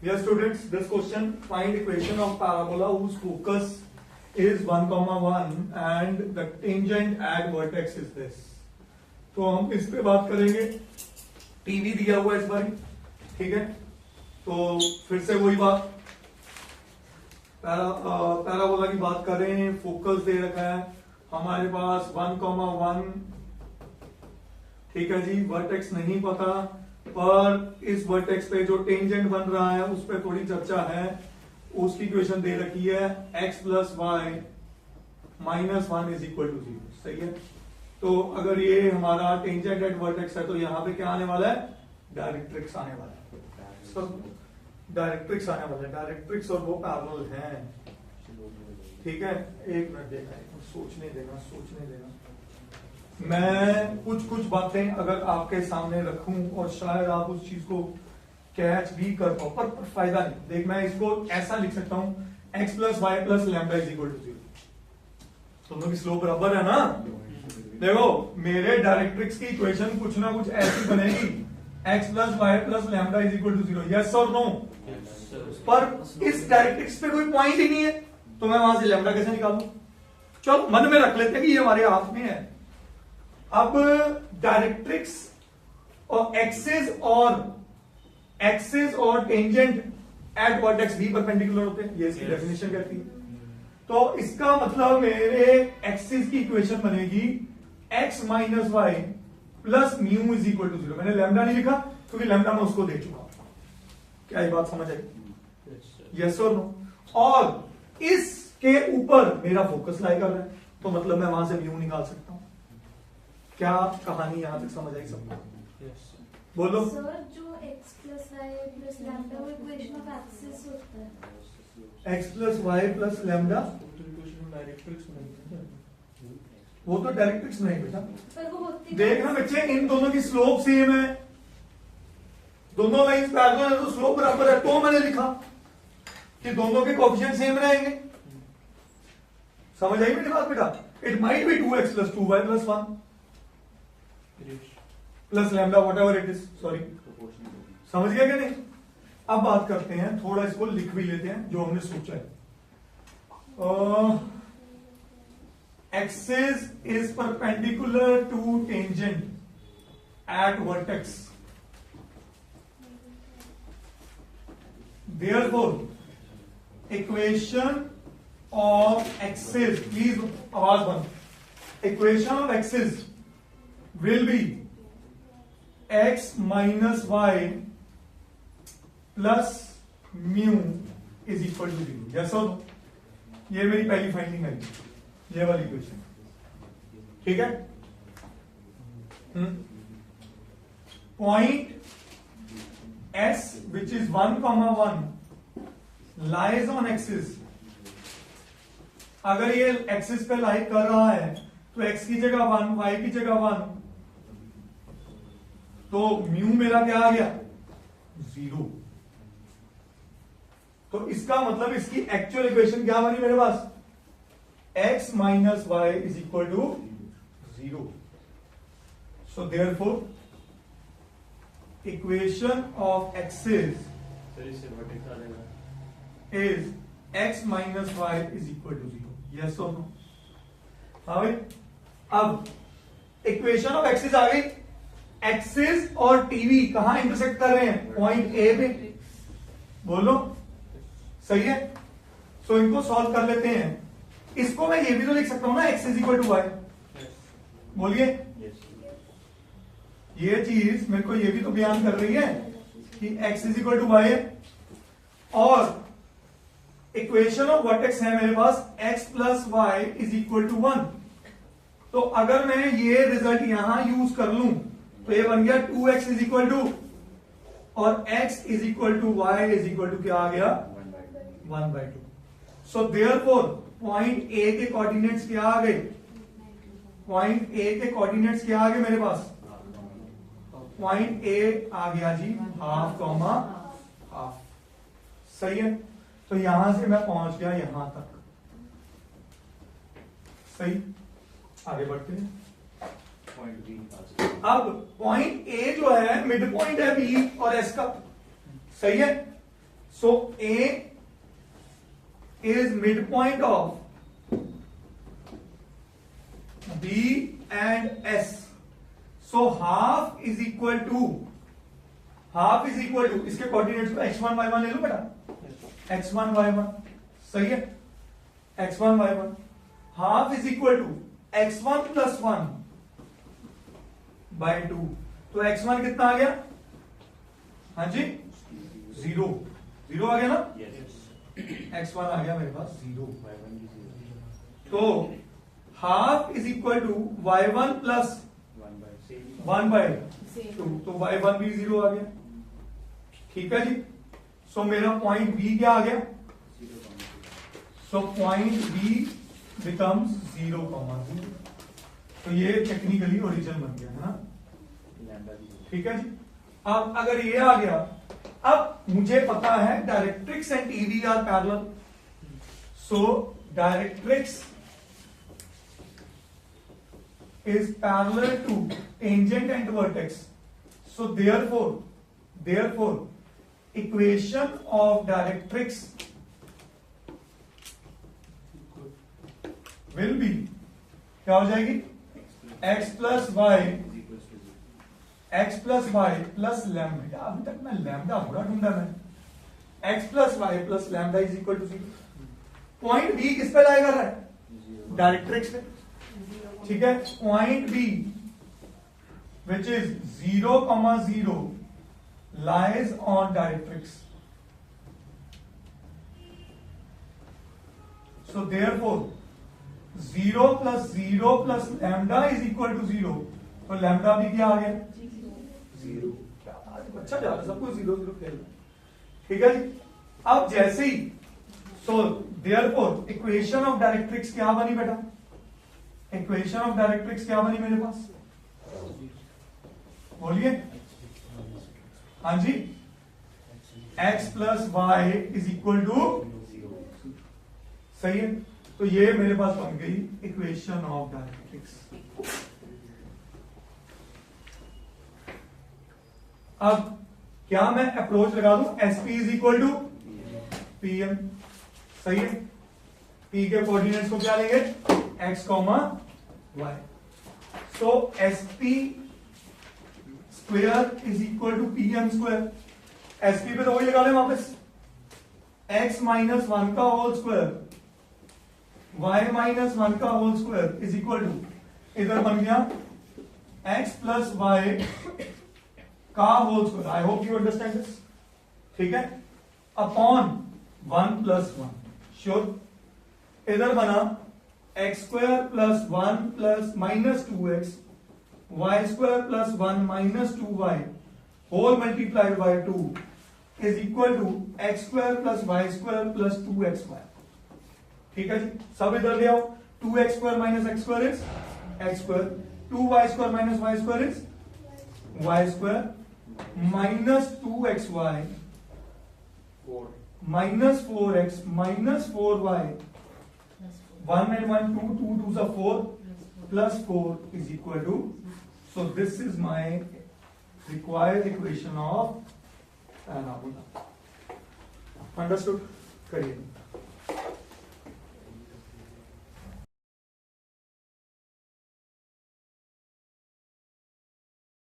Yes, students, this question, find equation of parabola whose focus is 1,1 and the tangent at vertex is this. तो हम इस पे बात करेंगे. टीवी दिया हुआ इस बार, ठीक है. तो फिर से वही बात, पैराबोला की बात करें, फोकस दे रखा है हमारे पास 1,1, ठीक है जी. वर्टेक्स नहीं पता, पर इस वर्टेक्स पे जो टेंजेंट बन रहा है उस पर थोड़ी चर्चा है. उसकी इक्वेशन दे रखी है x plus y minus 1 is equal to 0. सही है. तो अगर ये हमारा टेंजेंट एट वर्टेक्स है तो यहाँ पे क्या आने वाला है? डायरेक्ट्रिक्स आने वाला है. डायरेक्ट्रिक्स आने वाला है. डायरेक्ट्रिक्स और वो पैरेलल हैं, ठीक है. एक मिनट देना, सोचने देना. मैं कुछ बातें अगर आपके सामने रखूं और शायद आप उस चीज को कैच भी कर पाओ, पर फायदा नहीं. देख, मैं इसको ऐसा लिख सकता हूं, x plus y plus lambda is equal to 0. दोनों की स्लोप बराबर है ना. देखो, मेरे डायरेक्ट्रिक्स की इक्वेशन कुछ ना कुछ ऐसी बनेगी, x plus y plus lambda is equal to 0. Yes और नो? पर इस डायरेक्ट्रिक्स पे कोई पॉइंट ही नहीं है, तो मैं वहां से लैम्डा कैसे निकालूं? चलो मन में रख लेते हैं कि ये हमारे हाथ में है. अब डायरेक्ट्रिक्स और एक्सिस और टेंजेंट एट वर्टेक्स भी परपेंडिकुलर होते हैं, ये इसकी डेफिनेशन कहती है. तो इसका मतलब मेरे एक्सिस की इक्वेशन बनेगी x minus y plus mu is equal to 0. मैंने लैम्डा नहीं लिखा क्योंकि लैम्डा मैं उसको दे चुका. क्या ये बात समझ आई? यस और नो? और इसके ऊपर मेरा फोकस लाई कर रहा है, तो मतलब मैं वहां से म्यू निकाल सकता हूं. क्या कहानी यहां तक समझ आई सबको? बोलो सर. जो x plus y plus lambda वो इक्वेशन ऑफ एक्सिस होता है. x plus y plus lambda वो तो डायरेक्ट्रिक्स नहीं बेटा. पर वो होती देखना बच्चे, इन दोनों की स्लोप सेम है, दोनों लाइंस पैरेलल है, तो स्लोप बराबर है. तो मैंने लिखा कि दोनों के कोएफिशिएंट सेम रहेंगे. समझ आई मेरी बात बेटा? It might be 2x plus 2y plus 1 plus lambda what ever it is. Sorry, समझ गया कि नहीं? अब बात करते हैं, थोड़ा इसको लिख भी लेते हैं जो हमने सोचा है. Axis is perpendicular to tangent at vertex. Therefore equation of axis, please आवाज बंद. Equation of axis will be x minus y plus mu is equal to 0. yes or no? ये मेरी पहली फाइंडिंग है, ये वाली इक्वेशन, ठीक है. Point s which is 1,1 lies on axis. अगर ये एक्सिस पे लाई कर रहा है तो x की जगह 1, y की जगह 1, तो म्यू मेरा क्या आ गया? 0. तो इसका मतलब इसकी एक्चुअल इक्वेशन क्या बनी मेरे पास? x minus y is equal to 0. So therefore equation of axis is x minus y is equal to 0. Yes और नो? हाँ भाई. अब इक्वेशन ऑफ एक्सिस आ गई. एक्सिस और टीवी कहां इंटरसेक्ट कर रहे हैं? पॉइंट ए पे. बोलो सही है. सो इनको सॉल्व कर लेते हैं. इसको मैं ये भी तो लिख सकता हूं ना, x is equal to y. बोलिए. ये चीज मेरे को ये भी तो बयान कर रही है कि x is equal to y है, और इक्वेशन ऑफ वर्टेक्स है मेरे पास x plus y is equal to 1. तो अगर मैं ये रिजल्ट यहां यूज कर लूं तो ये बन गया 2x इज इक्वल टू, और x is equal to y is equal to क्या आ गया? 1/2. सो देयरफॉर पॉइंट ए के कोऑर्डिनेट्स क्या आ गए? पॉइंट ए के कोऑर्डिनेट्स क्या आ गए मेरे पास? पॉइंट ए आ गया जी हाफ कॉमा हाफ. सही है. तो यहां से मैं पहुंच गया यहां तक. सही. आगे बढ़ते हैं. अब पॉइंट ए जो है मिड पॉइंट है बी और एस का. सही है. So A is midpoint of B and S. So half is equal to इसके कोऑर्डिनेट्स को x1 y1 ले लो बेटा, x1 y1 सही है, x1 y1 half is equal to x1 plus 1 by 2. तो x1 कितना आ गया? हाँ जी 0 आ गया ना, x1 आ गया मेरे पास 0. तो half is equal to y1 plus 1 by 2. तो y1 भी 0 आ गया. ठीक है जी. सो मेरा पॉइंट B क्या आ गया? So point B becomes 0, 0. तो ये टेक्निकली ओरिजिन बन गया है ना. ठीक है जी. अब अगर ये आ गया, अब मुझे पता है directrix and TV are parallel. So directrix is parallel to tangent and vertex. So therefore equation of directrix will be क्या हो जाएगी? x plus y plus lambda. अभी तक मैं लैम्डा पूरा ढूंढा मैं. x plus y plus lambda is equal to 0. Point B किस पे लाएगा रहा है? डायरेक्ट्रिक्स पे. ठीक है. Point B which is 0, 0 lies on directrix. So therefore 0 plus lambda is equal to 0. तो lambda भी क्या आ गया? 0. अच्छा जा रहा है, सब कुछ 0 खेल रहा है. ठीक है जी. अब जैसे ही so therefore equation of directrix क्या बनी बेटा? इक्वेशन ऑफ डायरेक्ट्रिक्स क्या बनी मेरे पास? बोलिए. हाँ जी. x plus y is equal to 0. सही है. तो ये मेरे पास बन गई इक्वेशन ऑफ डायरेक्ट्रिक्स. अब क्या मैं अप्रोच लगा दूं? SP is equal to PM. सही है. P के कोऑर्डिनेट्स को क्या लेंगे? x, y. So SP square is equal to PM square. SP पे तो वही लगा लें वापस, x माइनस 1 का होल स्क्वायर y माइनस 1 का whole square is equal to, इधर बन गया x प्लस y का whole square. I hope you understand this. ठीक है. Upon 1 plus 1. श्योर. इधर बना x square plus 1 plus minus 2x y square plus 1 minus 2y whole multiplied by 2 is equal to x square plus y square plus 2xy. ठीक है जी. सब इधर ले आओ. 2x square minus x square is x square. 2y square minus y square is y square minus 2xy minus 4x minus 4y. 1 and 1 2 2s are 4 plus 4 is equal to, so this is my required equation of parabola. Understood? करिए.